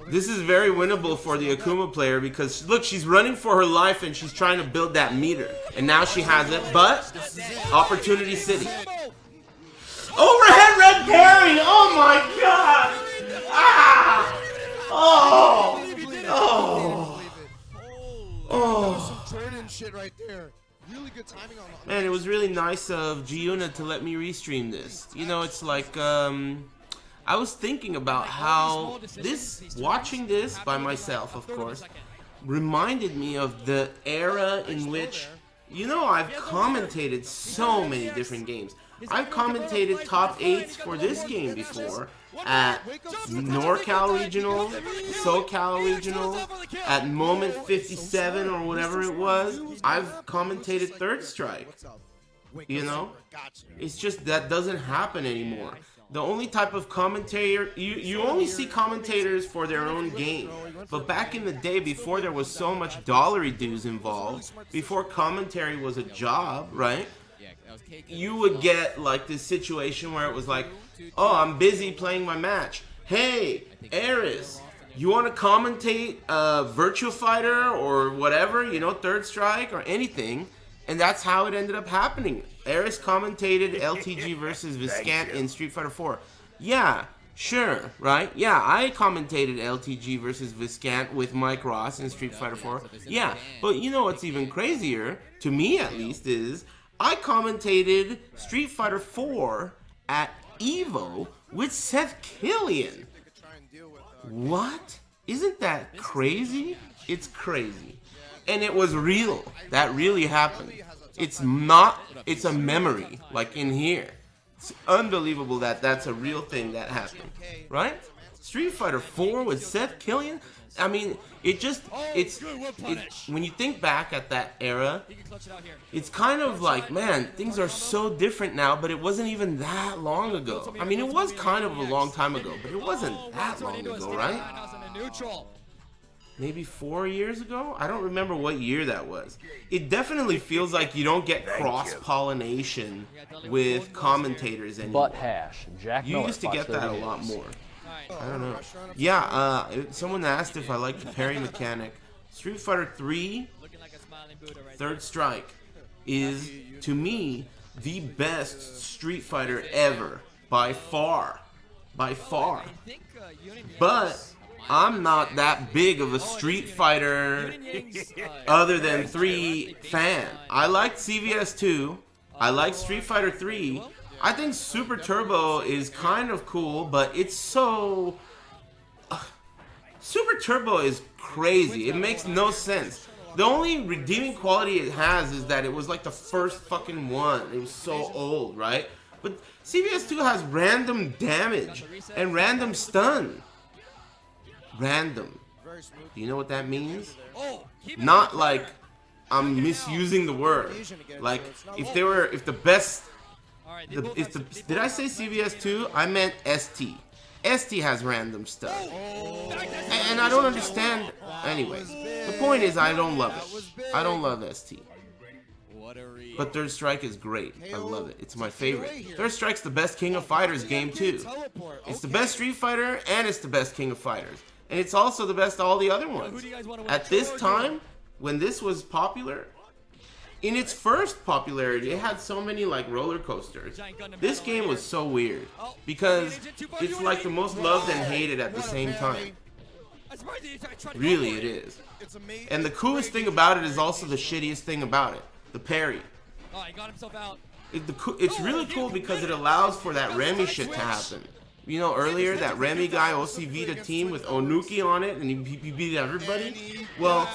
This is very winnable for the Akuma player because, look, she's running for her life and she's trying to build that meter. And now she has it, but Opportunity City. Overhead red parry! Oh my god! Ah! Oh! Oh! Oh! Man, it was really nice of Giuna to let me restream this. You know, it's like, I was thinking about how watching this by myself, of course, reminded me of the era in which, you know, I've commentated so many different games. I've commentated top 8s for this game before at NorCal Regional, SoCal Regional, at Moment 57 or whatever it was. I've commentated Third Strike. You know? It's just that doesn't happen anymore. The only type of commentator, you only see commentators for their own game. But back in the day, before there was so much dollary dues involved, before commentary was a job, right? You would get like this situation where it was like, oh, I'm busy playing my match. Hey, Aris, you want to commentate Virtua Fighter or whatever, you know, Third Strike or anything? And that's how it ended up happening. Aris commentated LTG versus Viscant in Street Fighter 4. Yeah, sure, right? Yeah, I commentated LTG versus Viscant with Mike Ross in Street Fighter 4. Yeah, but you know what's even crazier, to me at least, is I commentated Street Fighter 4 at EVO with Seth Killian. What? Isn't that crazy? It's crazy. And it was real. That really happened. It's not, it's a memory, like in here. It's unbelievable that that's a real thing that happened, right? Street Fighter 4 with Seth Killian? I mean, it's when you think back at that era, it's kind of like, man, things are so different now, but it wasn't even that long ago. I mean, it was kind of a long time ago, but it wasn't that long ago, right? Maybe 4 years ago? I don't remember what year that was. It definitely feels like you don't get cross-pollination with commentators anymore. You used to get that a lot more. I don't know. Yeah, someone asked if I like the parry mechanic. Street Fighter 3 Third Strike is, to me, the best Street Fighter ever. By far. By far. But I'm not that big of a Street Fighter other than 3 fan. I like CVS 2. I like Street Fighter 3. I think Super Turbo is kind of cool, but it's so... Super Turbo is crazy. It makes no sense. The only redeeming quality it has is that it was like the first fucking one. It was so old, right? But CVS 2 has random damage and random stun. Random. Do you know what that means? Not like I'm misusing the word. Like if the best, did I say CVS 2? I meant ST. ST has random stuff. And I don't understand. Anyways, the point is I don't love it. I don't love ST. But Third Strike is great. I love it. It's my favorite. Third Strike's the best King of Fighters game too. It's the best Street Fighter and it's the best King of Fighters. And it's also the best of all the other ones. At this time, when this was popular, in its first popularity, it had so many like roller coasters. This game was so weird because it's like the most loved and hated at the same time. Really, it is. And the coolest thing about it is also the shittiest thing about it. The parry. It's really cool because it allows for that Remy shit to happen. You know, earlier, that Remy guy, OC Vita team with Onuki on it, and he beat everybody? Well,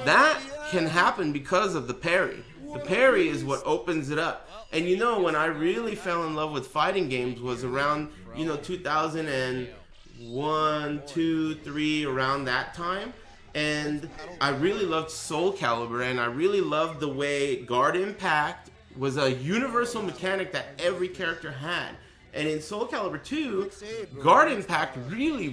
that can happen because of the parry. The parry is what opens it up. And you know, when I really fell in love with fighting games was around, you know, 2001, 2, 3, around that time. And I really loved Soul Calibur, and I really loved the way Guard Impact was a universal mechanic that every character had. And in Soul Calibur 2, Guard Impact really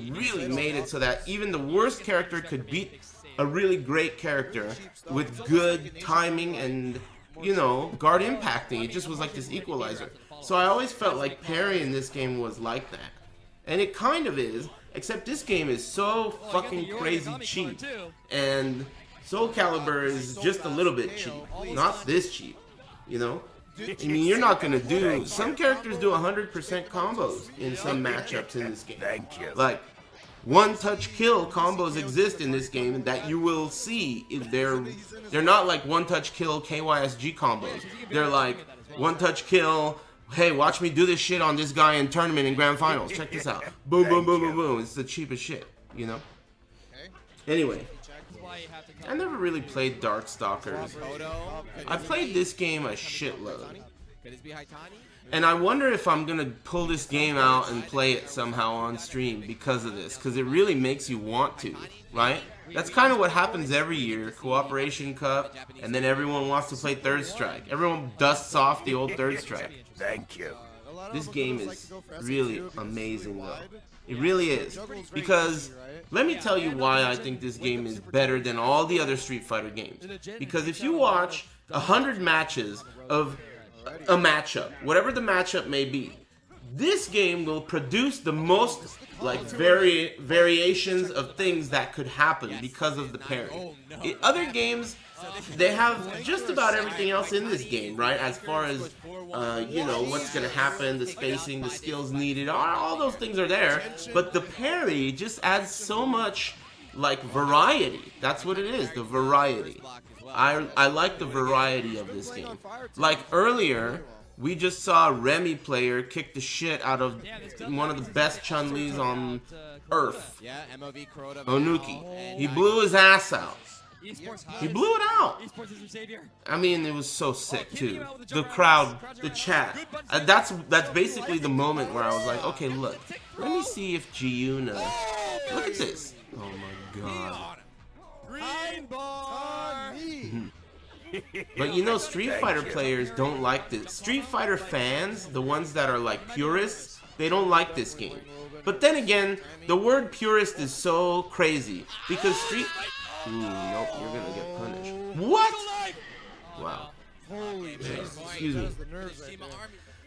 made it so that even the worst character could beat a really great character with good timing and, you know, Guard Impacting. It just was like this equalizer. So I always felt like parry in this game was like that. And it kind of is. Except this game is so fucking crazy cheap, and Soul Calibur is just a little bit cheap, not this cheap, you know? I mean, you're not gonna do, some characters do 100% combos in some matchups in this game. Like, one-touch kill combos exist in this game that you will see. If they're not like one-touch kill KYSG combos. They're like one-touch kill, hey, watch me do this shit on this guy in tournament and grand finals. Check this out. Boom, boom, boom, boom, boom. It's the cheapest shit, you know? Anyway, I never really played Darkstalkers. I played this game a shitload. And I wonder if I'm going to pull this game out and play it somehow on stream because of this. Because it really makes you want to, right? That's kind of what happens every year. Cooperation Cup, and then everyone wants to play Third Strike. Everyone dusts off the old Third Strike. Thank you. This game is really amazing, though. It really is. Because, let me tell you why I think this game is better than all the other Street Fighter games. Because if you watch 100 matches of a matchup, whatever the matchup may be, this game will produce the most like variations of things that could happen because of the parry. In other games, they have just about everything else in this game, right? As far as you know, what's gonna happen, the spacing, the skills needed, all those things are there. But the parry just adds so much like variety. That's what it is, the variety. I like the variety of this game. Like earlier, we just saw a Remy player kick the shit out of one of the best Chun-Lis on Earth, Onuki. He blew his ass out. He blew it out. I mean, it was so sick too. The crowd, the chat. That's basically the moment where I was like, okay, look, let me see if Giuna. Look at this. Oh my god. But you know, Street Fighter players don't like this. Street Fighter fans, the ones that are like purists, they don't like this game. But then again, the word purist is so crazy because Street... Ooh, nope, you're gonna get punished. What? Wow. Excuse me.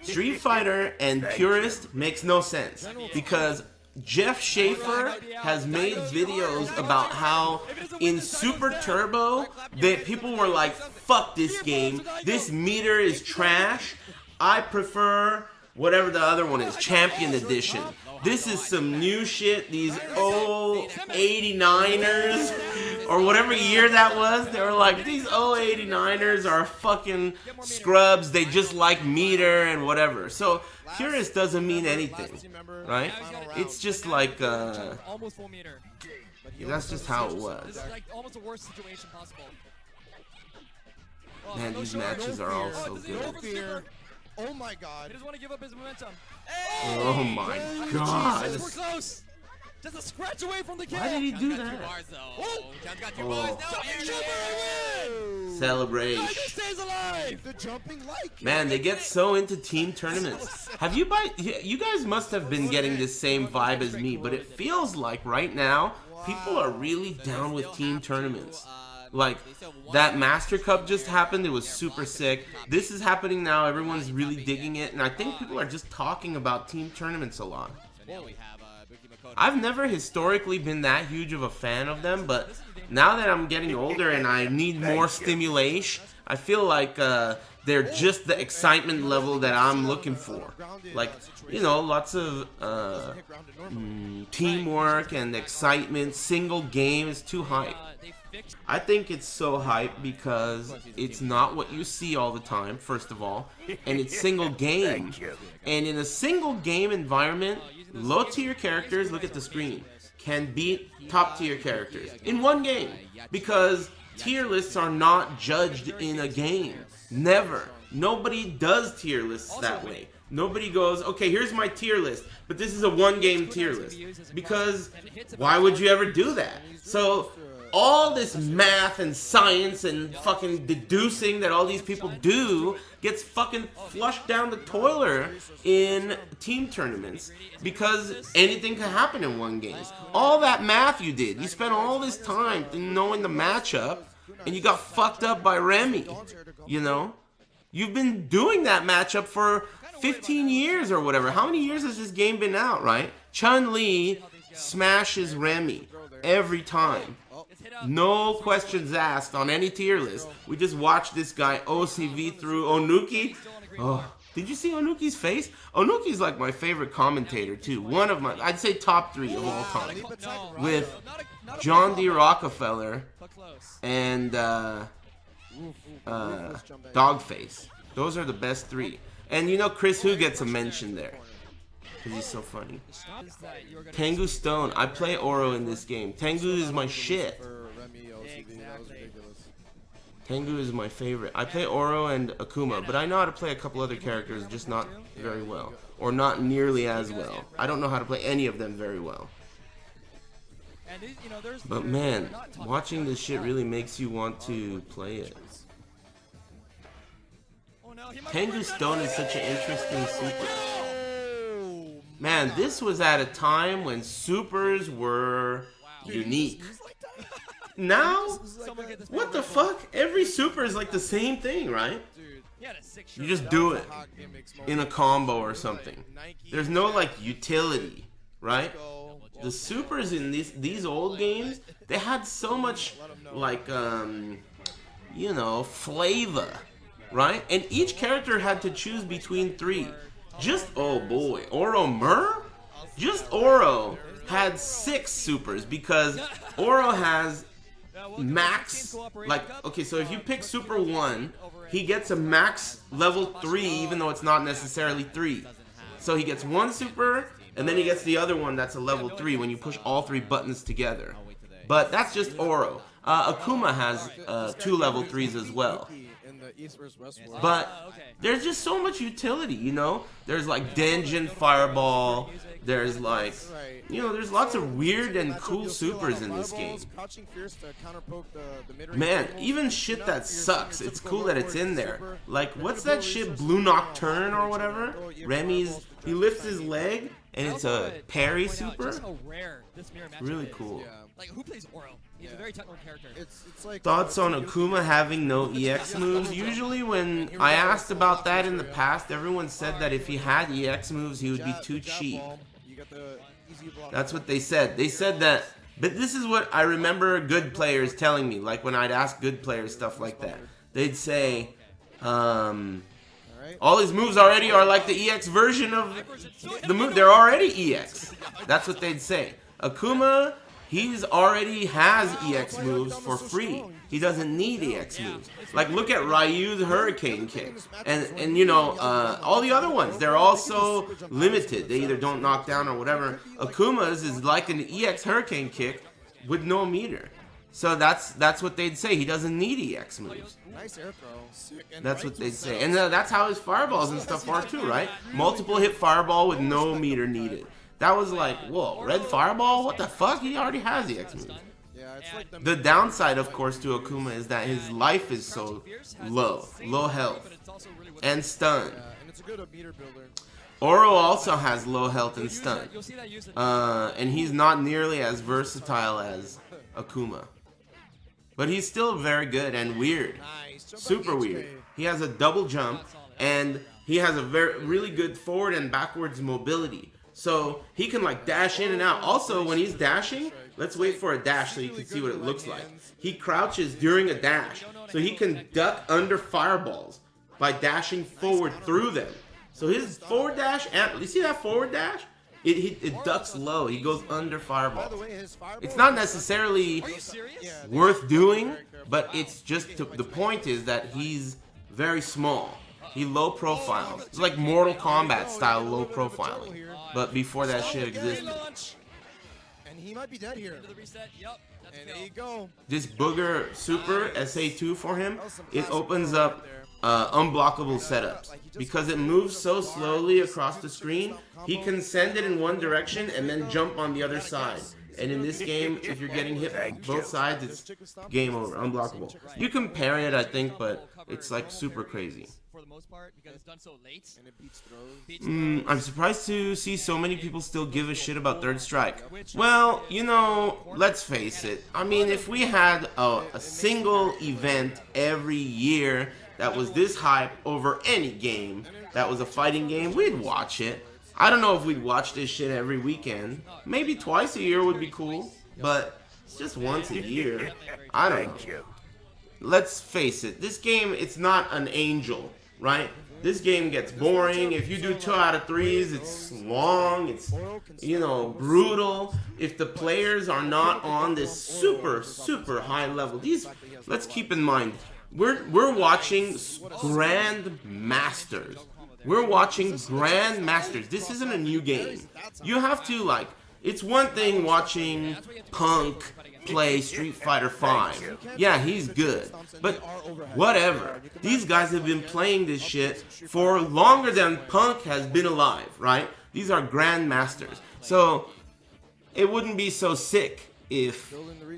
Street Fighter and purist makes no sense because Jeff Schaefer has made videos about how in Super Turbo that people were like, fuck this game, this meter is trash, I prefer whatever the other one is, Champion Edition. This is some new shit, these old 89ers, or whatever year that was, they were like, these old 89ers are fucking scrubs, they just like meter and whatever. So, purist doesn't mean anything, right? It's just like, that's just how it was. Man, these matches are all so good. Oh my god. He doesn't want to give up his momentum. Oh my god. We're close. Just a scratch away from the kill. Why did he do that? Celebration. Stays alive. The jumping like. Man, they get so into team tournaments. Have you guys must have been getting this same vibe as me, but it feels like right now people are really down with team tournaments. Like, that Master Cup just happened, it was super sick. This is happening now, everyone's really digging it, and I think people are just talking about team tournaments a lot. I've never historically been that huge of a fan of them, but now that I'm getting older and I need more stimulation, I feel like they're just the excitement level that I'm looking for. Like, you know, lots of teamwork and excitement. Single game is too hype. I think it's so hype because it's not what you see all the time, first of all, and it's single game. And in a single game environment, low tier characters, look at the screen, can beat top tier characters in one game because tier lists are not judged in a game. Never. Nobody does tier lists that way. Nobody goes, okay, here's my tier list, but this is a one-game tier list. Because why would you ever do that? So all this math and science and fucking deducing that all these people do gets fucking flushed down the toilet in team tournaments because anything can happen in one game. All that math you did, you spent all this time knowing the matchup and you got fucked up by Remy, you know? You've been doing that matchup for 15 years or whatever. How many years has this game been out, right? Chun-Li smashes Remy every time. No questions asked on any tier list. We just watch this guy OCV through Onuki. Oh, did you see Onuki's face? Onuki's like my favorite commentator too. One of my, I'd say top 3 of all time. With John D. Rockefeller and Dogface. Those are the best 3. And you know Chris Hu gets a mention there. Because he's so funny. Tengu Stone. I play Oro in this game. Tengu is my shit. Tengu is my favorite. I play Oro and Akuma, but I know how to play a couple other characters, just not very well. Or not nearly as well. I don't know how to play any of them very well. But man, watching this shit really makes you want to play it. Tengu Stone is such an interesting super. Man, this was at a time when supers were unique. Now, what the fuck? Every super is like the same thing, right? You just do it in a combo or something. There's no like utility, right? The supers in these old games, they had so much like you know, flavor, right? And each character had to choose between 3. Just, oh boy, Oro Mur? Just Oro had 6 supers because Oro has max, like, okay, so if you pick super 1, he gets a max level 3 even though it's not necessarily 3. So he gets 1 super and then he gets the other one that's a level 3 when you push all 3 buttons together. But that's just Oro. Akuma has 2 level 3s as well. But there's just so much utility, you know? There's like Denjin Fireball, there's like, you know, there's lots of weird and cool supers in this game. Man, even shit that sucks, it's cool that it's in there. Like, what's that shit, Blue Nocturne or whatever? Remy's, he lifts his leg and it's a parry super. Really cool. Like, who plays Oro? He's a very technical character. It's like Thoughts on Akuma having no EX moves? Usually when I asked about that in the past, everyone said that if he had EX moves, he would be too cheap. That's what they said. They said that, but this is what I remember good players telling me, like when I'd ask good players stuff like that. They'd say, all his moves already are like the EX version of the move. They're already EX. That's what they'd say. Akuma, he's already has EX moves for free. He doesn't need EX moves. Like, look at Ryu's Hurricane Kick. And you know, all the other ones, they're also limited. They either don't knock down or whatever. Akuma's is like an EX Hurricane Kick with no meter. So that's what they'd say. He doesn't need EX moves. That's what they'd say. And that's how his fireballs and stuff are too, right? Multiple hit fireball with no meter needed. That was like, whoa, red fireball? What the fuck? He already has the X moves. The downside, of course, to Akuma is that his life is so low health, and stun. Oro also has low health and stun, and he's not nearly as versatile as Akuma. But he's still very good and weird, super weird. He has a double jump, and he has a really good forward and backwards mobility. So he can like dash in and out. Also, when he's dashing, let's wait for a dash so you can see what it looks like. He crouches during a dash, so he can duck under fireballs by dashing forward through them. So his forward dash, you see that forward dash? It ducks low. He goes under fireballs. It's not necessarily worth doing, but it's just the point is that he's very small. He low profile. It's like Mortal Kombat style low profiling. But before that shit existed. And he might be dead here. And there you go. This booger super SA2 for him, it opens up unblockable setups. Because it moves so slowly across the screen, he can send it in one direction and then jump on the other side. And in this game, if you're getting hit from both sides, it's game over, unblockable. You can parry it, I think, but it's like super crazy. For the most part, because it's done so late. And it beats throws. I'm surprised to see so many people still give a shit about Third Strike. Well, you know, let's face it. I mean, if we had a single event every year that was this hype over any game that was a fighting game, we'd watch it. I don't know if we'd watch this shit every weekend. Maybe twice a year would be cool, but it's just once a year. I don't know. Let's face it, this game, it's not an angel, right? This game gets boring. If you do 2 out of 3s, it's long, it's, you know, brutal. If the players are not on this super, super high level, let's keep in mind, we're watching Grand Masters. We're watching Grand Masters. This isn't a new game. You have to, like, it's one thing watching Punk play Street Fighter 5. Yeah, he's good. But whatever. These guys have been playing this shit for longer than Punk has been alive, right? These are Grand Masters. So it wouldn't be so sick if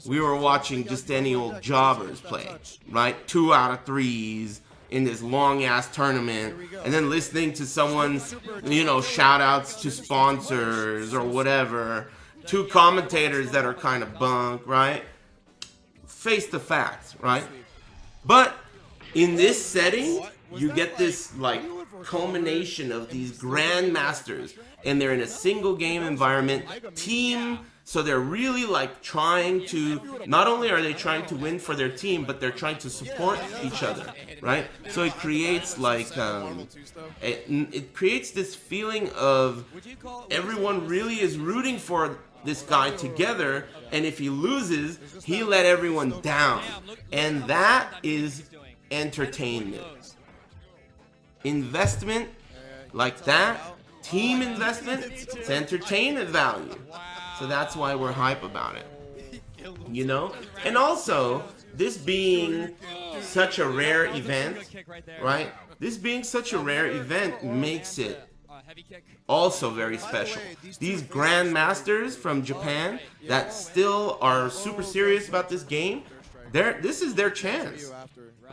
we were watching just any old jobbers play, right? 2 out of 3s in this long-ass tournament, and then listening to someone, you know, shout-outs to sponsors or whatever, 2 commentators that are kind of bunk, right? Face the facts, right? But in this setting, you get this, like, culmination of these Grand Masters, and they're in a single-game environment, team. So they're really like trying to, not only are they trying to win for their team, but they're trying to support each other, right? So it creates like, it creates this feeling of everyone really is rooting for this guy together, and if he loses, he let everyone down. And that is entertainment. Investment like that, team investment, it's entertainment value. So that's why we're hype about it, you know? And also, this being such a rare event, right? This being such a rare event makes it also very special. These Grand Masters from Japan that still are super serious about this game, this is their chance.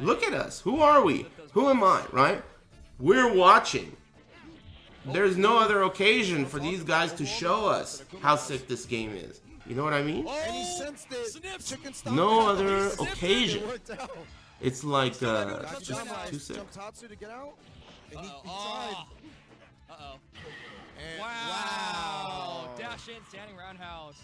Look at us. Who are we? Who am I, right? We're watching. There's no other occasion for these guys to show us how sick this game is. You know what I mean? No other occasion. It's like, just too sick. Wow. Dash in, standing roundhouse.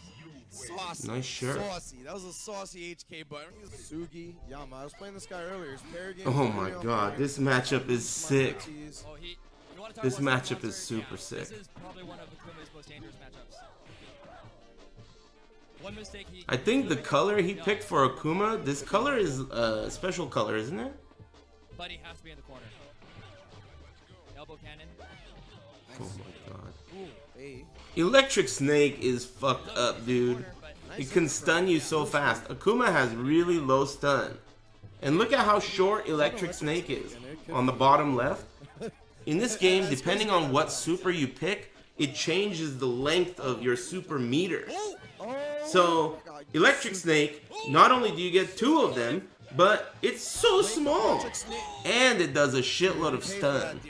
Saucy. Nice shirt. Saucy. That was a saucy HK button. Sugi Yama. I was playing this guy earlier. Oh my god, this matchup is sick. This matchup is super sick. This is probably one of Akuma's most dangerous matchups. One mistake I think the color he picked for Akuma, this color is a special color, isn't it? But he has to be in the corner. Elbow cannon. Oh my god. Ooh, hey. Electric Snake is fucked up, dude. It can stun you so fast. Akuma has really low stun. And look at how short Electric Snake is on the bottom left. In this game, depending on what super you pick, it changes the length of your super meter. So, Electric Snake, not only do you get 2 of them, but it's so small. And it does a shitload of stun.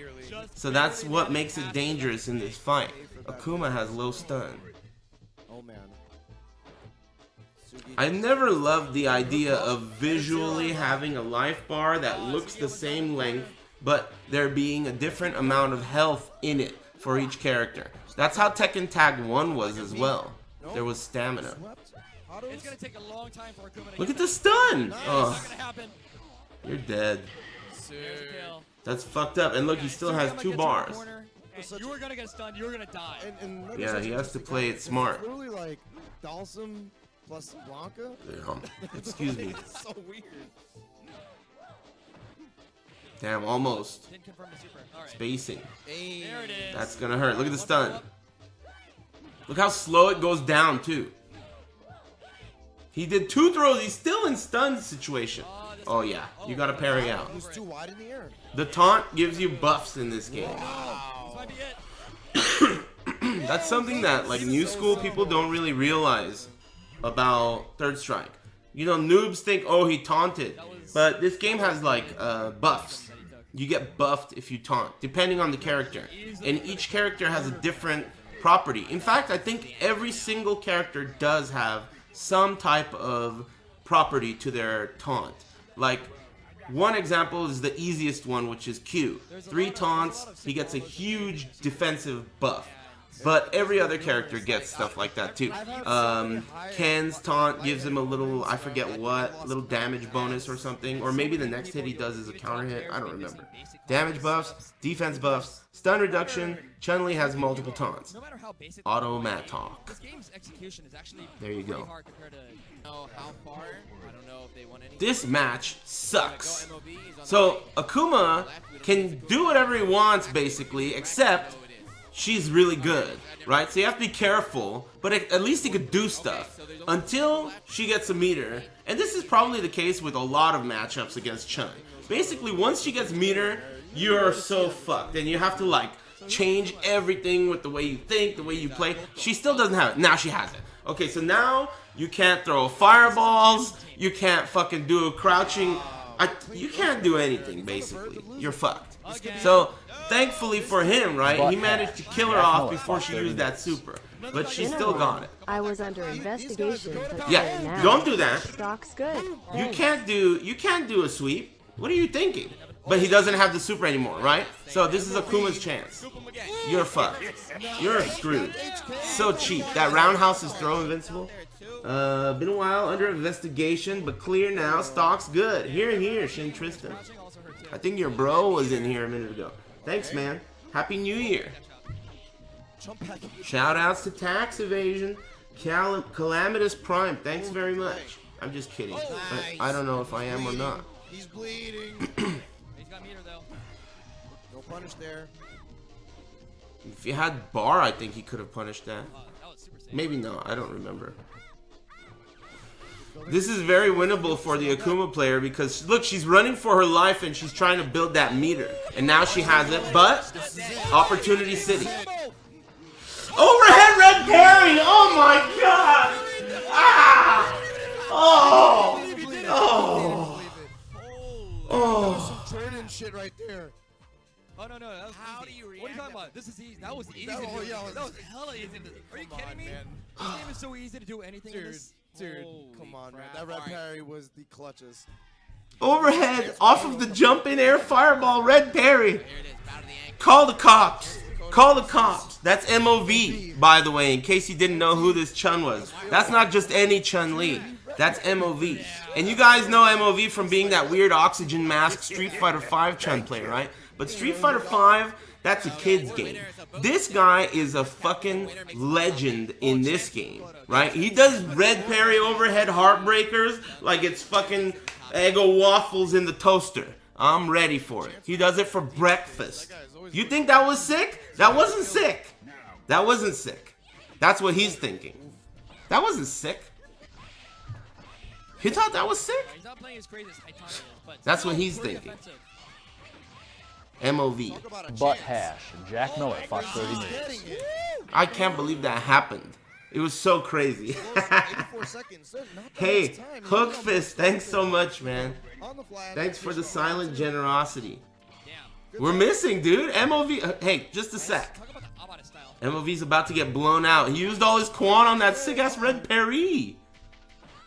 So that's what makes it dangerous in this fight. Akuma has low stun. Oh man. I never loved the idea of visually having a life bar that looks the same length, but there being a different amount of health in it for each character. That's how Tekken Tag 1 was as well. There was stamina. It's gonna take a long time for Akuma to Look get at the stun! It's Oh, not gonna happen. you're dead. There's a kill. That's fucked up. And look, he still has 2 bars. And you were gonna get stunned. You were gonna die. And Yeah, he has to play it smart. It's literally like Dalsum plus Blanca. Damn. Excuse me. It's so weird. Damn, almost. Didn't confirm the super. All right. Spacing. There it is. That's gonna hurt. Look at the stun. Look how slow it goes down, too. He did 2 throws. He's still in stun situation. Oh, yeah. You gotta parry out. He was too wide in the air. The taunt gives you buffs in this game. This might be it. That's something that, like, new school people don't really realize about Third Strike. You know, noobs think, oh, he taunted. But this game has, like, buffs. You get buffed if you taunt, depending on the character. And each character has a different property. In fact, I think every single character does have some type of property to their taunt. Like, one example is the easiest one, which is Q. 3 taunts, he gets a huge defensive buff. But every other character gets stuff like that too. Ken's taunt gives him a little, I forget what, little damage bonus or something. Or maybe the next hit he does is a counter hit. I don't remember. Damage buffs, defense buffs, stun reduction. Chun-Li has multiple taunts. Auto mat talk. There you go. This match sucks. So Akuma can do whatever he wants basically, except she's really good, right? So you have to be careful, but at least he could do stuff until she gets a meter. And this is probably the case with a lot of matchups against Chun. Basically, once she gets meter, you're so fucked, and you have to like change everything with the way you think, the way you play. She still doesn't have it. Now she has it. Okay, so now you can't throw fireballs, you can't fucking do a crouching, you can't do anything basically. You're fucked. So thankfully for him, right, he managed to kill her off before she used that super. But she still got it. I was under investigation, but yeah, now don't do that. stock's good. You can't do a sweep. What are you thinking? But he doesn't have the super anymore, right? So this is Akuma's chance. You're fucked. You're screwed. So cheap. That roundhouse is throw invincible. Been a while under investigation, but clear now. Stock's good. Here, Shin Tristan. I think your bro was in here a minute ago. Thanks, man. Happy New Year. Shout outs to tax evasion. Calamitous Prime. Thanks very much. I'm just kidding. I don't know if I am or not. He's bleeding. He's got meter though. No punish there. If he had bar, I think he could have punished that. That was super safe. Maybe not. I don't remember. This is very winnable for the Akuma player because, look, she's running for her life and she's trying to build that meter. And now she has it, but Opportunity City. Overhead red parry! Oh my god! Ah! Oh! Oh! Oh! Some Jordan shit right there. Oh no, that was How easy. do you What are you react? talking about? This is easy. That was easy. That- to oh, do. yeah, That was hella easy. Are you kidding me? Man. This game is so easy to do anything in Dude, this. dude, Holy come on, man. crap. That red Alright. parry was the clutches. Overhead off of the jump in air fireball red parry. There it is. Bow to the ankle. Call the cops. Call the cops. That's MOV, by the way, in case you didn't know who this Chun was. That's not just any Chun-Li. That's MOV. And you guys know MOV from being that weird oxygen mask Street Fighter V Chun player, right? But Street Fighter V, that's a kid's game. This guy is a fucking legend in this game, right? He does red parry overhead heartbreakers like it's fucking Eggo waffles in the toaster. I'm ready for it. He does it for breakfast. You think that was sick? That wasn't sick. That wasn't sick. That's what he's thinking. That wasn't sick. He thought that was sick? He's not playing as crazy as Haitani is, but That's what still he's pretty thinking. offensive. MOV. Talk about a Butt chance. hash. Jack Miller, Fox 30 minutes. Getting it. I can't believe that happened. It was so crazy. 84 seconds. Not that Hey, much time. Hook He's on Fist, the thanks so much, man. On the fly. Thanks for the silent generosity. Damn. We're missing, dude. MOV. Hey, just a sec. Talk about the Abada style. MOV's about to get blown out. He used all his quan on that sick ass red parry.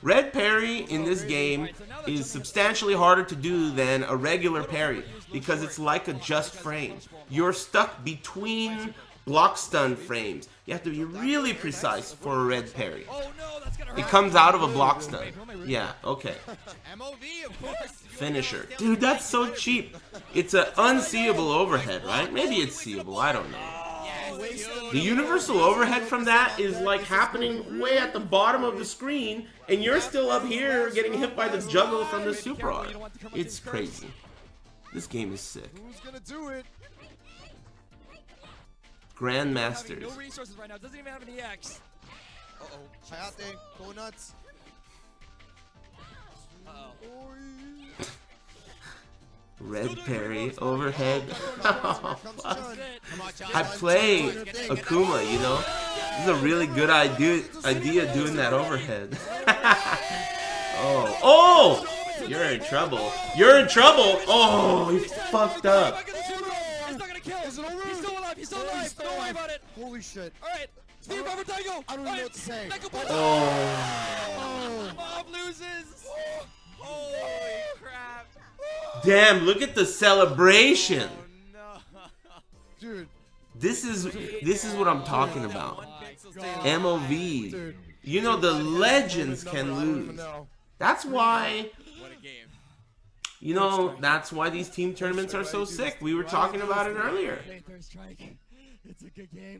Red parry in this game is substantially harder to do than a regular parry because it's like a just frame. You're stuck between block stun frames. You have to be really precise for a red parry. Oh no, that's gonna hurt. It comes out of a block stun. Yeah, okay. MOV, of course. Finisher. Dude, that's so cheap. It's an unseeable overhead, right? Maybe it's seeable. I don't know. The universal overhead from that is like happening way at the bottom of the screen, and you're still up here getting hit by the juggle from the super art. It's crazy. This game is sick. Who's gonna do it? Grandmasters. No resources right now. Doesn't even have an EX. Uh-oh. Hayate, go nuts. Uh-oh. Red parry, overhead. Here Oh, comes fuck. Chun. Come on, Chun. I play Akuma, you know? This is a really good idea doing that overhead. Oh! You're in trouble. You're in trouble! Oh, he fucked up. He's not gonna kill. Is it over? He's still alive. He's still alive. Don't worry about it. Holy shit. All right. Steve over Tango. I don't even know what to say. Oh. Bob loses. Holy crap. Damn, look at the celebration. No. Dude. This is what I'm talking about. MOV. You know, the legends can lose. That's why, What a game. you know, that's why these team tournaments are so sick. We were talking about it earlier.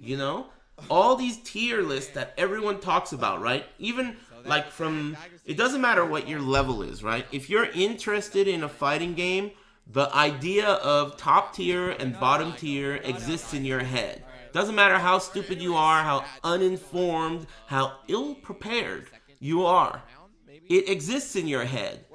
You know, all these tier lists that everyone talks about, right? Even like from, it doesn't matter what your level is, right? If you're interested in a fighting game, the idea of top tier and bottom tier exists in your head. Doesn't matter how stupid you are, how uninformed, how ill-prepared you are. It exists in your head.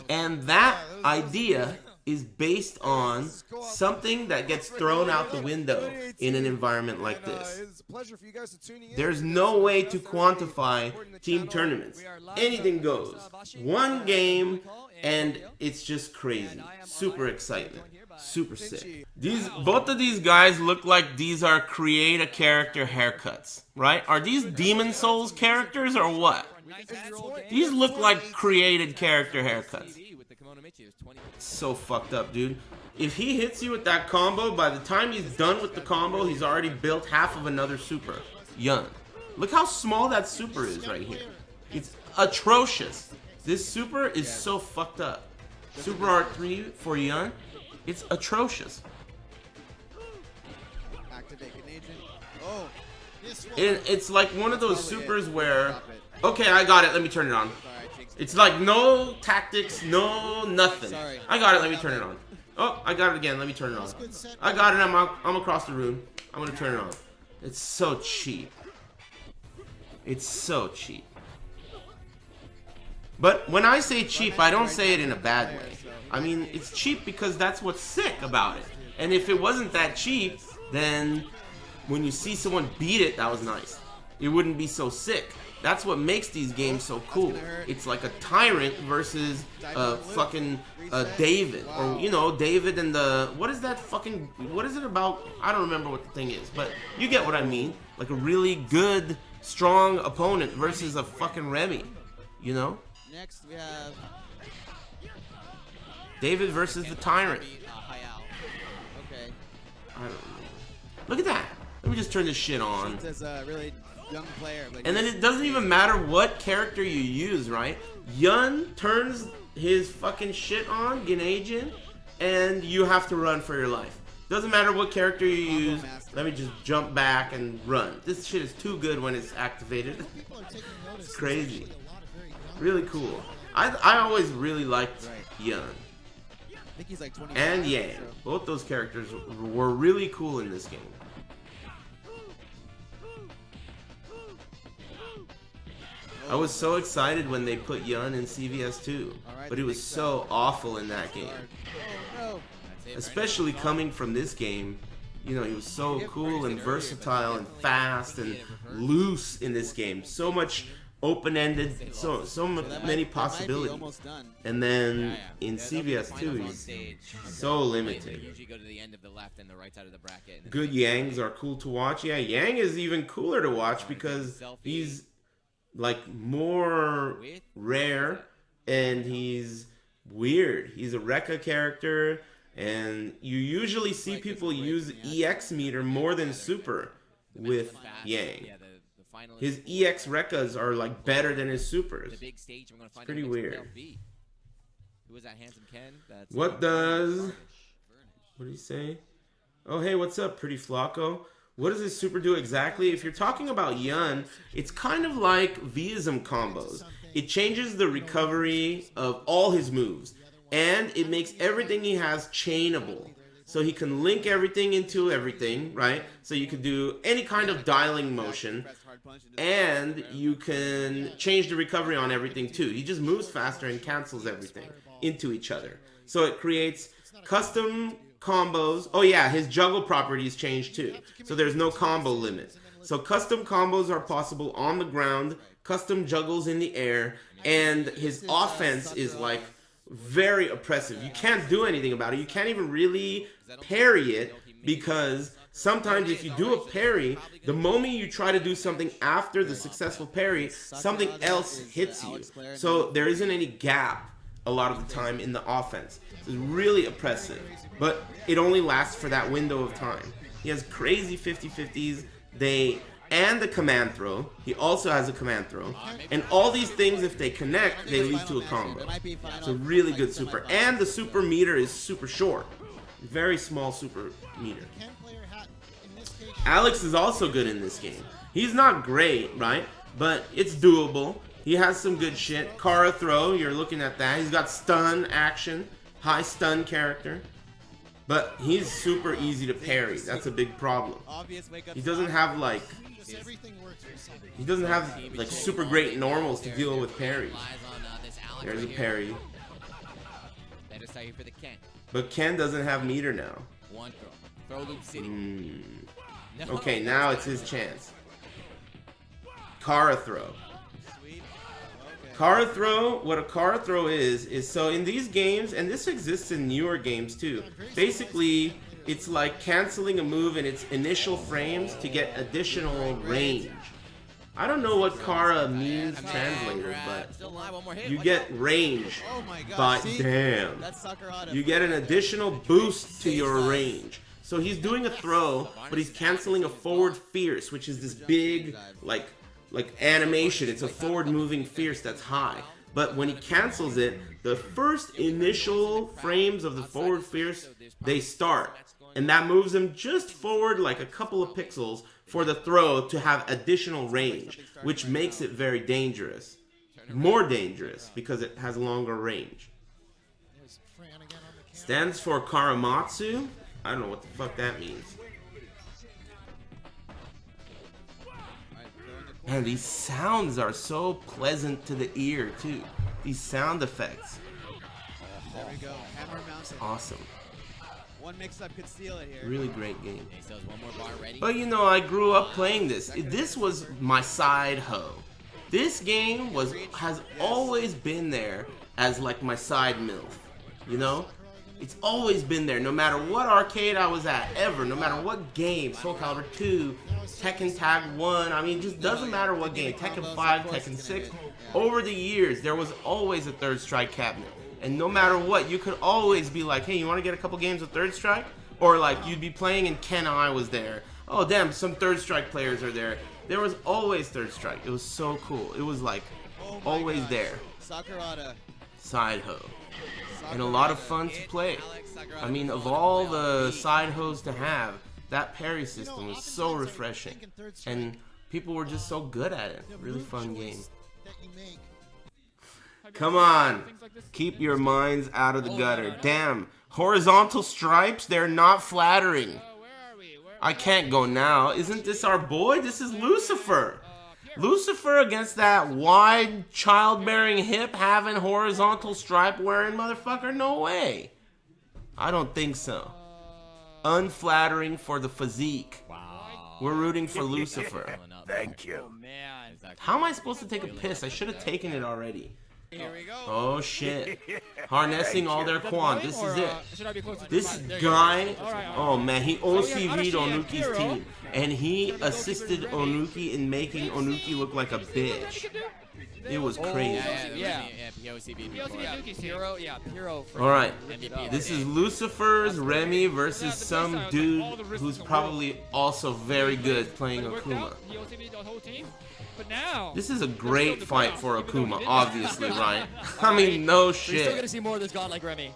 And that idea is based on something that gets thrown out the window in an environment like this. There's no way to quantify team tournaments. Anything goes. One game, and it's just crazy. Super excitement. Super sick. Both of these guys look like these are create a character haircuts, right? Are these Demon Souls characters or what? These look like created character haircuts. So fucked up, dude. If he hits you with that combo, by the time he's done with the combo, he's already built half of another super. Yun. Look how small that super is right here. It's atrocious. This super is so fucked up. Super Art 3 for Yun, it's atrocious. It's like one of those supers where, okay, I got it, let me turn it on. It's like no tactics, no nothing. I got it, let me turn it on. Oh, I got it again, let me turn it on. I got it, I'm across the room. I'm gonna turn it on. It's so cheap. It's so cheap. But when I say cheap, I don't say it in a bad way. I mean, it's cheap because that's what's sick about it. And if it wasn't that cheap, then when you see someone beat it, that was nice. It wouldn't be so sick. That's what makes these games so cool. It's like a tyrant versus fucking David. Or, you know, David and the... What is that fucking... What is it about? I don't remember what the thing is. But you get what I mean. Like a really good, strong opponent versus a fucking Remy. You know? Next we have David versus the tyrant. Okay. I don't know. Look at that. Let me just turn this shit on. As a really young player, and then it doesn't even matter what character you use, right? Yun turns his fucking shit on, Genajin, and you have to run for your life. Doesn't matter what character you use. Let me just jump back and run. This shit is too good when it's activated. It's crazy. Really cool. I always really liked Yun. I think he's like 20 and Yang. Both those characters were really cool in this game. I was so excited when they put Yun in CVS 2, but it was so awful in that game. Especially coming from this game, you know, he was so cool and versatile and fast and loose in this game. So much open-ended, so many possibilities. And then in CVS 2, he's so limited. Good Yangs are cool to watch. Yeah, Yang is even cooler to watch because he's like more rare and he's weird. He's a Rekka character, and you usually see people use EX meter more than Super with Yang. His EX Rekkas are like better than his supers. It's pretty weird. What does... What did he say? Oh, hey, what's up, Pretty Flacco? What does this super do exactly? If you're talking about Yun, it's kind of like Vism combos. It changes the recovery of all his moves, and it makes everything he has chainable. So he can link everything into everything, right? So you could do any kind of dialing motion, and you can change the recovery on everything too. He just moves faster and cancels everything into each other. So it creates custom combos. Oh yeah, his juggle properties change too. So there's no combo limit. So custom combos are possible on the ground, custom juggles in the air, and his offense is like very oppressive. You can't do anything about it. You can't even really parry it, because sometimes if you do a parry, the moment you try to do something after the successful parry, something else hits you. So there isn't any gap a lot of the time in the offense. It's really oppressive, but it only lasts for that window of time. He has crazy 50-50s. And the command throw. He also has a command throw. And all these things, if they connect, they lead to a combo. It's a really good super. And the super meter is super short. Very small super meter. Alex is also good in this game. He's not great, right? But it's doable. He has some good shit. Kara throw, you're looking at that. He's got stun action. High stun character. But he's super easy to parry. That's a big problem. He doesn't have like... He doesn't have like super great normals to deal with parries. There's a parry. But Ken doesn't have meter now. Okay, now it's his chance. Kara throw. Kara throw, what a Kara throw is so in these games, and this exists in newer games too, basically it's like canceling a move in its initial frames to get additional range. I don't know what Kara means translated, but you get range, but damn, you get an additional boost to your range. So he's doing a throw, but he's canceling a forward fierce, which is this big, like animation. It's a forward moving fierce that's high. But when he cancels it, the first initial frames of the forward fierce, they start. And that moves him just forward like a couple of pixels for the throw to have additional range, which makes it very dangerous. More dangerous because it has longer range. Stands for Karamatsu. I don't know what the fuck that means. Man, these sounds are so pleasant to the ear, too. These sound effects. There we go. Hammer mounted. It's awesome. One mix-up could steal it here. Really great game. But you know, I grew up playing this. This was my side hoe. This game has always been there as like my side MILF. You know? It's always been there, no matter what arcade I was at, ever, no matter what game, Soul Calibur 2, Tekken Tag 1, I mean, just doesn't matter what game, Tekken 5, Tekken 6, over the years, there was always a Third Strike cabinet. And no matter what, you could always be like, hey, you want to get a couple games of Third Strike? Or like, you'd be playing and Ken I was there. Oh, damn, some Third Strike players are there. There was always Third Strike. It was so cool. It was like, always there. Side hoe. And a lot of fun to play. I mean, of all the side hoes to have, that parry system was so refreshing. And people were just so good at it. Really fun game. Come on. Keep your minds out of the gutter. Damn. Horizontal stripes, they're not flattering. I can't go now. Isn't this our boy? This is Lucifer. Lucifer against that wide childbearing hip having horizontal stripe wearing motherfucker? No way. I don't think so. Unflattering for the physique. Wow. We're rooting for Lucifer. Thank you. How am I supposed to take a piss? I should have taken it already. Oh shit. Harnessing all their quan. This is it. This guy, oh man, he OCV'd Onuki's team. And he assisted Onuki in making Onuki look like a bitch. It was crazy. Alright, this is Lucifer's Remy versus some dude who's probably also very good playing Akuma. This is a great fight for Akuma, obviously, right? I mean, no shit. We're still gonna see more of this godlike Remy.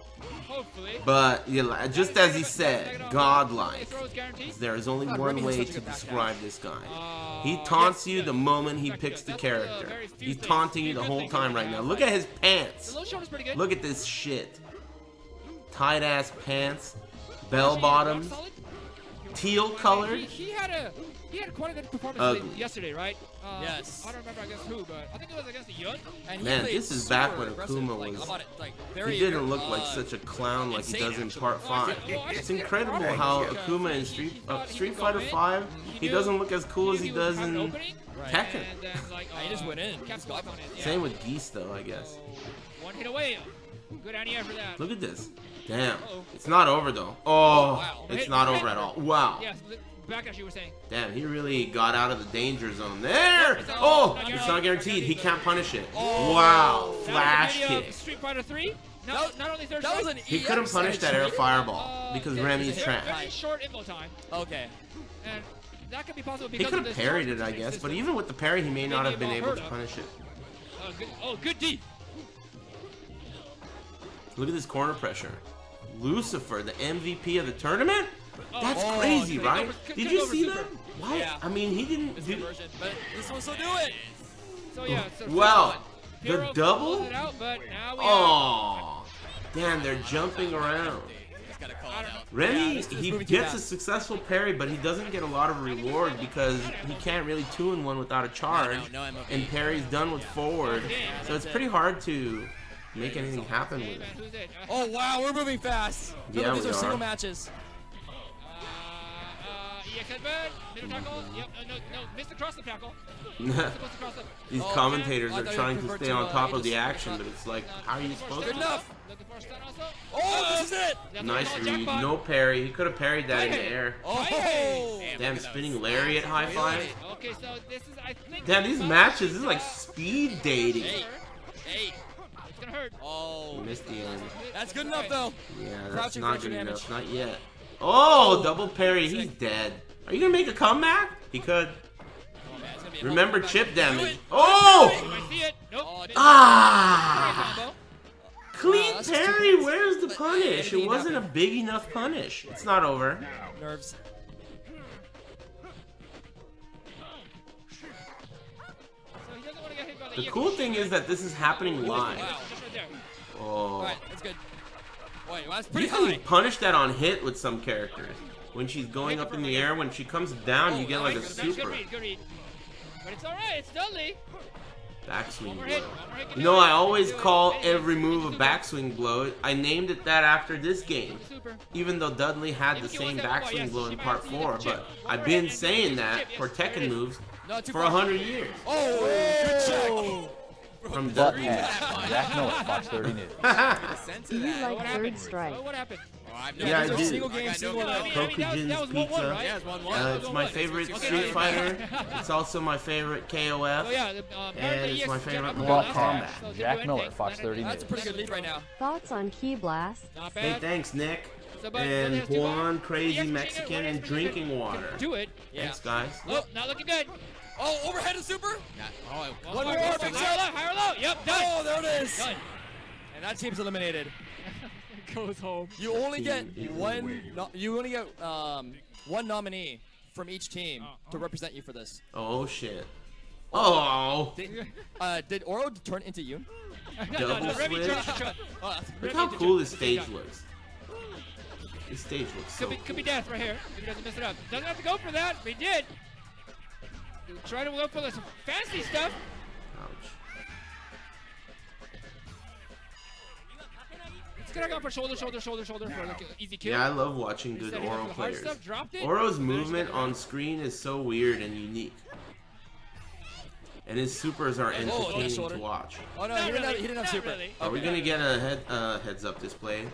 But yeah, just as he said, godlike. There is only one way to describe this guy. He taunts you the moment he picks the character. He's taunting you the whole time right now. Look at his pants. Look at this shit. Tight ass pants, bell bottoms, teal colored. He had quite a good performance yesterday, right? Yes. I don't remember against who, but I think it was against the Yun. Man, this is back when Akuma was... He didn't look like such a clown like he does in Part 5. It's incredible how Akuma in Street Fighter 5, he doesn't look as cool as he does in Tekken. He just went in. Same with Geese though, I guess. One hit away. Good idea for that. Look at this. Damn. It's not over though. Oh, it's not over at all. Wow. Back as you were saying. Damn, he really got out of the danger zone there. Oh, it's not guaranteed. He can't punish it. Wow, flash kick. Street Fighter 3. not only third That was strike, an He couldn't punish that air fireball because Remy's very trash. short info time, Okay. and that could be possible He because could of have this parried short it, I guess, system. but even with the parry, he may not have been Maybe able about to Herda. punish it. Good D. Look at this corner pressure. Lucifer, the MVP of the tournament? That's Oh, crazy, could right? go for- Did could you go for see super. that? Why? Yeah. I mean, he didn't This do... conversion, but this will still do it. So yeah, so Wow. The Hero double? pulls it out, but now we Oh, damn, they're jumping around. Just gotta call it out. Remy, this is he moving too gets a fast. successful parry, but he doesn't get a lot of reward because he can't really 2-in-1 without a charge, No MOV. and parry's done with forward, so it's pretty hard to make anything happen with Hey, it. man, who's it? Oh wow, we're moving fast. Yeah, These we are single are. matches. EX headbutt, middle tackle. Yep, no, missed across the tackle. Supposed to cross up. These Oh, commentators I are thought you trying to convert stay to, on top of Aegis. the action, but it's like, how are you supposed Good to? enough. Looking for a stun also. Oh, this is it. That's what Nice we call a read, jackpot. no parry. He could have parried that in the Hey. air. Oh. Damn, spinning lariat high five. Okay, so this is, I think. Damn, these matches, this is like speed dating. Hey. It's gonna hurt. Oh. Missed the end. That's good enough though. Yeah, that's Crouching not for good extra enough. Not yet. Oh, double parry. He's dead. Are you gonna make a comeback? He could. Oh, man, it's gonna be a Remember hell of a chip comeback. Do damage. it. Oh! I see it. Nope. Oh, it- Ah! Combo. Clean that's parry. too- Where's the but punish? It anything wasn't a happened. big enough punish. It's not over. Nerves. So he doesn't want to get hit by The EX. cool thing is that this is happening live. Wow. Just right there. All Oh. right, that's good. Wait, well, that's You pretty can high. punish that on hit with some characters. When she's going up in the air, when she comes down, you get like a Nice, super good read. But it's alright, it's Dudley. backswing One more hit. blow. One more hit. You know, I always call every move a backswing blow. I named it that after this game. Super. Even though Dudley had the same backswing blow in part 4, but I've been saying that for Tekken moves No, too for far. 100 years. Oh, good check. From Butt Dudley. hat. Jack Miller, Fox 30 News. Sense Do of you that. like What third happened? strike? Oh, what happened? Yeah, I these are do. Single game, single No, I out. mean, that was Kokujin's 1-1, Pizza. right? Yeah, it's 1-1. It's my favorite Street Fighter. It's also my favorite KOF. Oh yeah, And it's my favorite Mortal Mortal Kombat. Jack Miller, Fox 30 That's a News. pretty good lead right now. Thoughts on Key Blast? Not Hey, bad. thanks, Nick. So, but And there's two Juan, more. Crazy Yes, Mexican, Machine Gun, and yes, drinking Machine Gun. water. Do it. Yeah. Thanks, guys. Oh, not looking good. Oh, overhead is super. Oh, One more, Higher big low, shot. higher low. Yep, done. Oh, there it is. Done. And that team's eliminated. Goes home. You only get Team is one. eliminated. You only get one nominee from each team Oh. to represent you for this. Oh, shit. Oh. Did Oro turn into you? Double Remy switch. turned to Chun. Oh, that's Look Remy how to cool Chun. this stage looks. This stage looks so Could be death right here if he doesn't mess it up. Doesn't have to go for that, but he did. He'll try to go for some fancy stuff. Ouch. He's gonna go for shoulder for like an easy kill. Yeah, I love watching He's good setting up Oro for the hard players. stuff, dropped it. Oro's movement on screen is so weird and unique. And his supers are nice entertaining shoulder. to watch. Oh no, Not he didn't really, have not super. really. Are we gonna get a heads up display?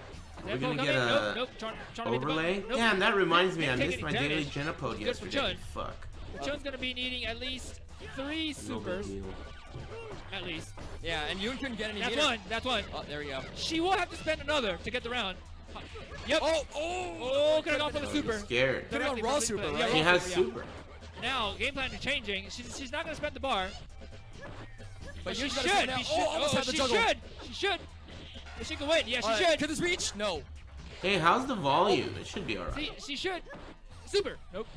We're gonna get a nope. Trying to beat the overlay? button. Nope. Damn, that reminds me, I Didn't missed take my any daily damage. Genopode Good for yesterday. Chun. Fuck. Chun's gonna be needing at least 3 No supers. big deal. At least. Yeah, and Yoon couldn't get any. That's meter. one. That's one. Oh, there we go. She will have to spend another to get the round. Yep. Oh, Could have gone for the Oh, super. he's scared. Could've gone Directly raw from the- super, yeah, right? He raw has yeah. super. Now, game plan is changing. She's not going to spend the bar. But she Yoon's should. gotta spin now. She should. Oh, almost had the she juggle. should. She should. If she can win. Yeah, she All right, should. Could this reach? No. Hey, how's the volume? It should be alright. See, she should. Super. Nope.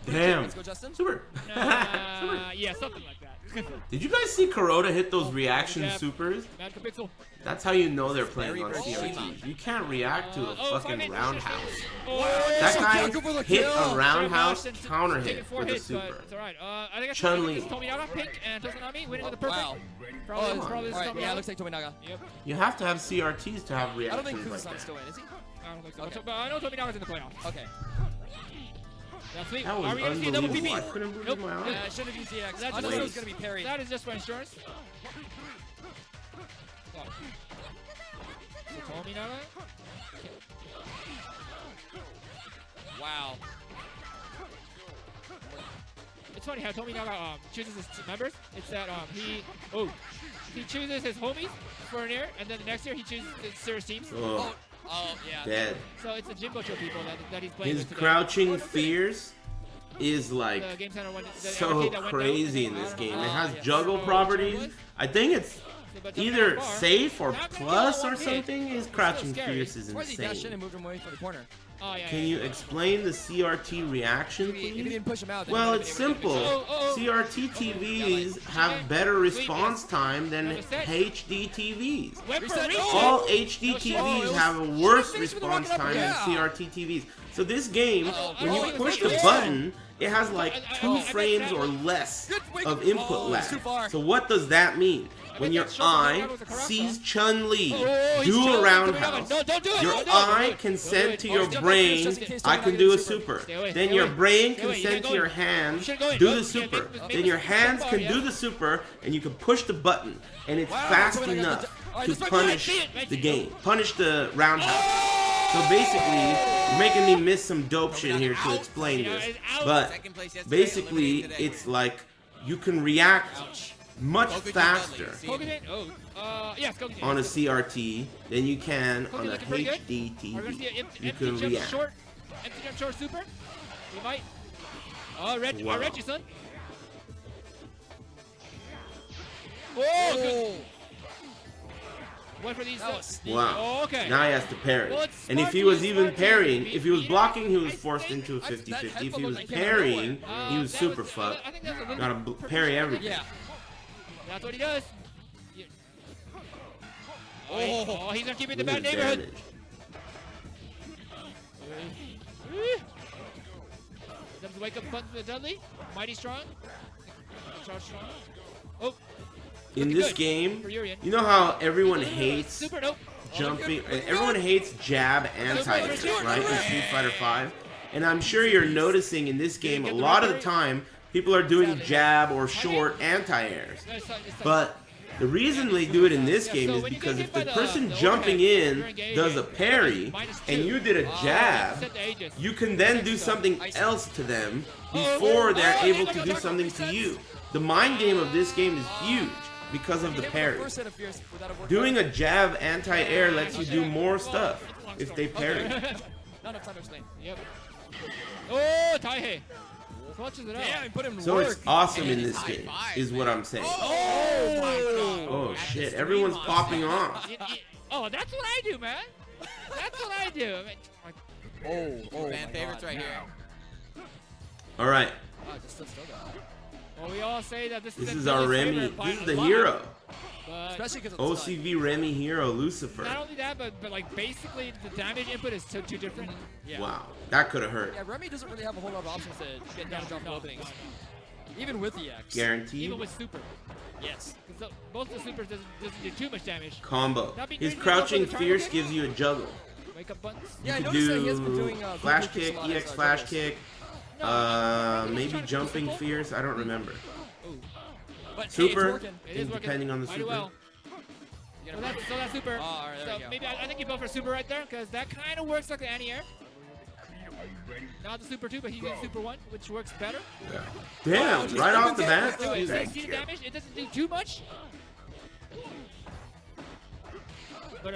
Damn. Let's go, Justin. Super. Super. Yeah, something like that. Did you guys see Kuroda hit those reaction Yeah. supers? Magical pixel. That's how you know they're playing Very on Hiroshima. CRT. You can't react to a Oh, fucking sorry, roundhouse. Oh, That Jacob guy for the hit kill. a roundhouse Should've counter taken hit 4 with a hits, but super. it's alright. I think it's Chun-Li. Tominaga, Pink, and Tosanami winning with the perfect. Wow. Probably, Oh, probably all this right. Tominaga. Yeah, it looks like Tominaga. Yep. You have to have CRTs to have I don't think reactions like Kuzusan's that. still in, is he? I don't think so. Okay. But I know Tominaga's in the playoffs. Okay. That's sweet. That was Are we going to see a double unbelievable. PP? I couldn't believe Nope. my eyes. Yeah, I should have used DX. That's I thought waste. it was gonna be parried. That is just for insurance. Oh. So Tominaga. Wow. It's funny how Tominaga chooses his members. It's that he he chooses his homies for an air, and then the next year he chooses his serious teams. Oh, Oh, yeah. dead. So it's the Jimbo Show people that he's playing His with today. crouching fears is The like Game Center one, the so arcade that went down, crazy and in then this I don't game. know- It has yeah. juggle So, properties. which one I think it's So, but jumping either that far, safe or not gonna plus kill or one kid. something. His It's crouching so scary. fierce is Where's he dashed in insane. and moved him away from the corner? Oh, yeah, Can yeah, you yeah. explain the CRT reaction, If he please? didn't push him out, then Well, he it's would've been able to simple. fix it. CRT TVs have better response time than Reset. HD TVs. Went for Reset. reset. All HD Oh, TVs it have a was- worse should've finished with the response rocket up, time than yeah. CRT TVs. So this game, when you oh, push oh, the oh, button, it has like I 2 bet frames that or was- less Wake of up. input Oh, lag. it's too far. So what does that mean? When bet your that short one eye was a Karasa. sees Chun-Li Oh, he's do a Chun-Li roundhouse, coming up. No, don't do it. your Don't do it. Don't eye do it. can Don't send do it. to Oh, your he's jumping brain, just in case I don't can get do a a super. super. Stay away, Then stay your away. brain Stay can away, you send can't to go your in. hands, You shouldn't go in. do Don't- the yeah, super. maybe Then your it's hands so can far, do yeah. the super, and you can push the button, and it's Wow, fast so when I got enough the- all right, to this might be- punish I see it. the game, punish the roundhouse. So basically, you're making me miss some dope shit here to explain Yeah, this. it's out. But Second place yesterday, basically, eliminated today. it's like you can react much Goku faster Dudley, see him? Kokugen? Oh, yes, Kokugen. on a CRT than you can on Kokugen a looking pretty good. HD We're gonna see TV. an You empty can jump react. short. Empty jump short super. You might. Oh, Reggie, Wow. Reggie, son. Oh, good. One for these. Wow. Oh, okay. Now he has to parry. Well, it's And if smart he to was use even smart to parrying, use if he was beat. blocking, he was I forced think into a that 50-50. If headphone he was like came out of parrying, nowhere. he was That super I fucked. think that was a little Gotta purple parry shit. everything. Yeah. That's what he does. Yeah. Oh, he's gonna keep it in the Look bad at neighborhood. damage. Them to wake up button for Dudley. Mighty strong. Strong. Oh, In looking this good game, for Urian. you know how everyone hates Super nope. jumping, everyone hates jab anti-air, right, in Street Fighter 5. And I'm sure you're noticing in this game, a lot of the time, people are doing jab or short anti-airs. But the reason they do it in this game is because if the person jumping in does a parry and you did a jab, you can then do something else to them before they're able to do something to you. The mind game of this game is huge because of the parry. Doing a jab anti-air lets you do more stuff if they parry. Not enough time to explain. Yep. Oh, Taihei. Clutches it out. Damn, he put him to So work. it's awesome in this game, is what I'm saying. Oh my god. Oh shit, everyone's popping off. Oh, that's what I do, man. That's what I do. I mean, Oh, Fan favorites right here. Alright, Just stood still though. well, we all say that this this is is our Remy. This is the hero. But Especially because it's OCV Remy hero, Lucifer. not only that, but like basically the damage input is so too different. Yeah. Wow, that could have hurt. Yeah, Remy doesn't really have a whole lot of options to get damage off the openings. Even with the X. Guaranteed. Even with super. Yes. Because both the supers doesn't do too much damage. Combo. That'd be His great to crouching go for the fierce target. gives you a juggle. Wake up buttons. Yeah, I You could noticed that he has been do doing flash Goku kicks kick, a lot EX as flash doubles. kick, No, I think he's maybe trying to do jumping simple. fierce. I don't remember. Ooh. But hey, Super. it's working. It is working. Depending on the mighty super. well. You So know, that's super. Oh, all right, there so we go. maybe I think you go for super right there because that kind of works like the anti-air. Not the super 2, but he gets super 1, which works better. Damn, right off the bat. So it's Thank 60 you. damage. It doesn't do too much. But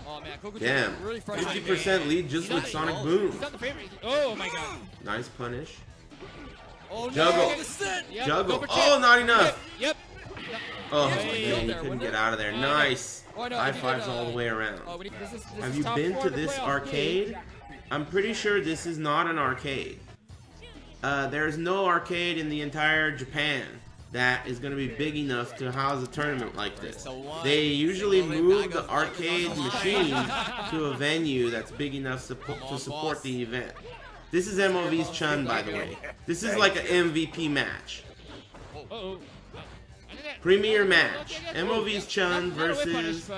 oh man, Goku Damn, really frustrating. 50% lead just with Sonic Boom. he's not the favorite. Oh my god. Nice punish. Oh no, Juggle. this is it. Yep, Juggle. go for Oh, chip. not enough. Yep. Oh, He man, killed he there, couldn't wouldn't get it? out of there. Nice. Oh, no, High he did, fives all the way around. Oh, this This Have is you top been 4 to in the this playoffs. arcade? I'm pretty sure this is not an arcade. There's no arcade in the entire Japan that is going to be big enough to house a tournament like this. They usually move the arcade machine to a venue that's big enough to support the event. This is MOV's Chun, by the way. This is like an MVP match. Uh-oh. Premier match. MOV's Chun versus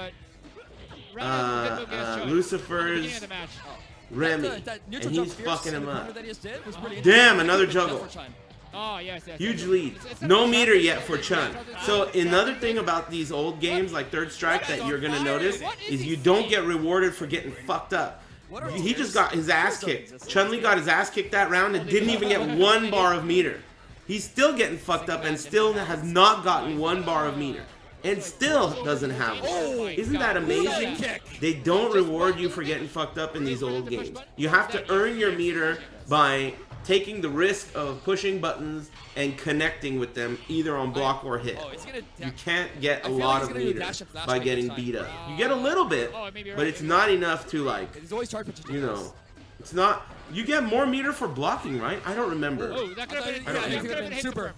Lucifer's Remy. And he's fucking him up. Damn, another juggle. Oh, yes, yes. Huge yes. lead. It's No meter yet for Chun. So another thing about these old games like Third Strike that you're gonna notice is you don't get rewarded for getting fucked up. He just got his ass kicked. Chun-Li got his ass kicked that round and didn't even get 1 bar of meter. He's still getting fucked up and still has not gotten 1 bar of meter. and still doesn't have it. Isn't that amazing? They don't reward you for getting fucked up in these old games. You have to earn your meter by taking the risk of pushing buttons and connecting with them either on block or hit. You can't get a lot of meter by getting beat up. You get a little bit, but it's not enough to, like, you know, it's not. You get more meter for blocking, right? I don't remember. Super.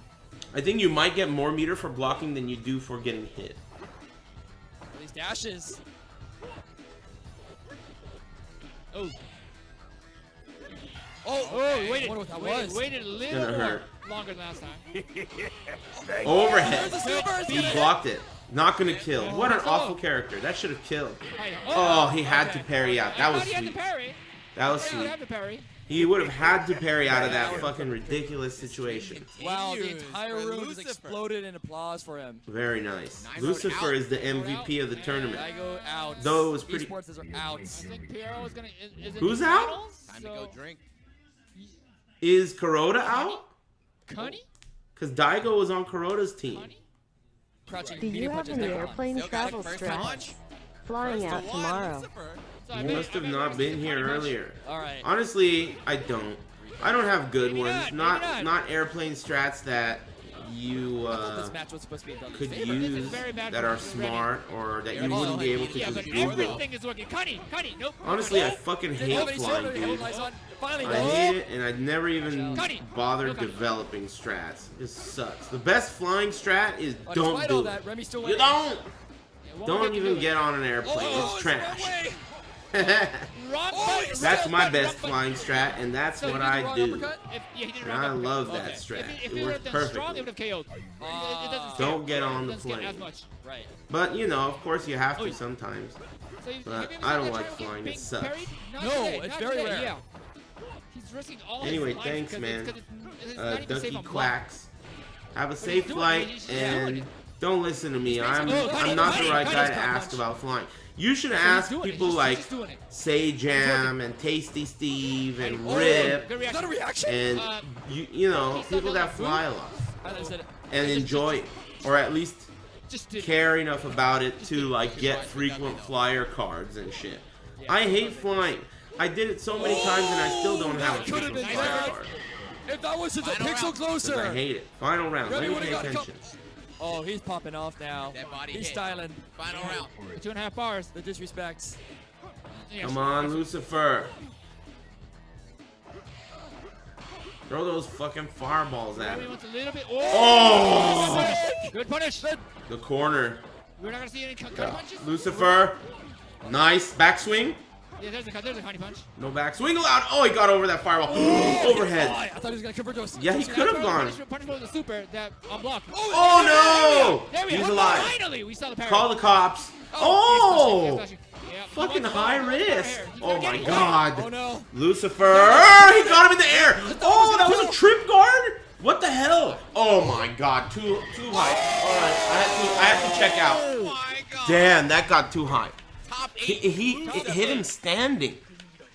I think you might get more meter for blocking than you do for getting hit. These dashes. Oh. Oh, waited. I wonder what that was. Waited a little gonna more hurt. longer than last time. Overhead. There's a super. He blocked it. Not gonna kill. What an awful character. That should have killed. Oh, he had to parry out. That was sweet. That was sweet. He would have had to parry out of that fucking ridiculous situation. Wow, the entire room just exploded in applause for him. Very nice. Lucifer is the MVP of the tournament. Daigo out. Though it was pretty. Esports are out. Who's out? Time to go drink. Is Kuroda out? Connie? Because Daigo was on Kuroda's team. Crouching Do you medium have punches an down. airplane travel strat? Flying out tomorrow. You must have not been here earlier. All right. Honestly, I don't. I don't have good ones. Not airplane strats that you This match was supposed to be done. could use that are smart or that you wouldn't be able to Yeah, just but Google. everything is working. Connie, nope. Honestly, I fucking hate flying, dude. Finally, I hate it, and I'd never even bothered developing strats. It sucks. The best flying strat is don't do it. Remy still You don't. Don't even get on an airplane. It's trash. That's my best flying strat, and that's what I do. And I love that strat. It works perfectly. Don't get on the plane. Right. But, you know, of course you have to sometimes. But I don't like flying. It sucks. No, it's very rare. Anyway, thanks, man. Ducky Quacks. Have a safe flight, and don't listen to me. I'm not the right guy to ask about flying. You should ask people like Say Jam and Tasty Steve and Rip and you know, people that fly a lot and enjoy it, or at least care enough about it to like get frequent flyer cards and shit. I hate flying. I did it so many times and I still don't have a frequent flyer card. If that was just a pixel closer. I hate it. Final round. Let me pay attention. Oh, he's popping off now. He's styling. Final round. 2.5 bars. The disrespects. Come on, Lucifer. Throw those fucking fireballs at him. Oh! Good punish. The corner. We're not gonna see any cut punches. Lucifer. Nice. Backswing. Yeah, there's a Connie punch. No backswing allowed. Oh, he got over that fireball. Overhead. I thought he was gonna convert to a Yeah, he could have gone. Punch with the super that unblocked. Oh, no! There we He's go. alive. Finally, we saw the parry. Call the cops. Oh! Yeah, Fucking high risk. Oh, my God. Oh no. Lucifer. He got him in the air. Oh, that was a trip guard? What the hell? Oh, my God. Too high. All right, I had to check out. Oh my God. Damn, that got too high. Top 8. He hit him standing.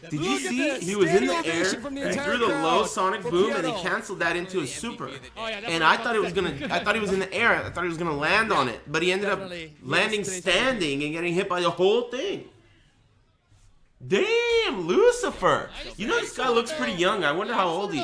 Did you Look at see? this. He was in the Standing air. ovation from the He entire threw the low crowd sonic for boom and he Puddle. canceled that into a super. Oh, yeah, that's And what I was thought it was saying. gonna. I thought he was in the air. I thought he was gonna land on it, but he ended up Definitely. landing Yes, standing and getting hit by the whole thing. Damn, Lucifer! You know this guy looks pretty young. I wonder how old he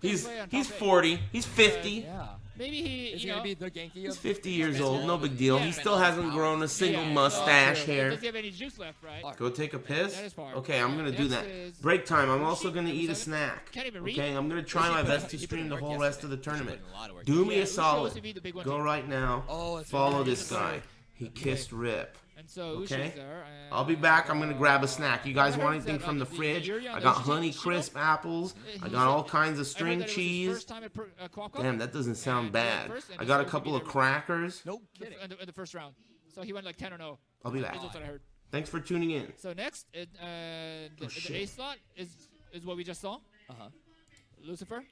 is. He's 40. He's 50. Yeah. Maybe he, Is he you know, gonna be the Genki He's of 50 years old. No big deal. He still hasn't grown a single mustache hair. does he have any juice left, right? Go take a piss? That is far. Okay, I'm gonna do that. Next is- Break time. I'm also gonna eat a snack. Can't even read. Okay, I'm gonna try my best to stream the whole rest of the tournament. Do me Yeah, a Uchi solid. was to be the big one Go too. right now. Oh, it's Follow right. this guy. He kissed Rip. And so Uchi's Okay? there, and, I'll be back. I'm gonna grab a snack. You guys I heard want anything that, from the the fridge? Yuri on I the got Uchi Honey channel, Crisp apples. I he got all said- kinds of I heard string that it was his cheese. first time at Qualcomm. Damn, that doesn't sound And he went bad. first, and I he's got a supposed to couple be of there crackers. Nope. in the first round. So he went like 10-0. I'll be back. That's what I heard. Thanks for tuning in. So next, the shit. A slot is what we just saw. Uh-huh. Lucifer.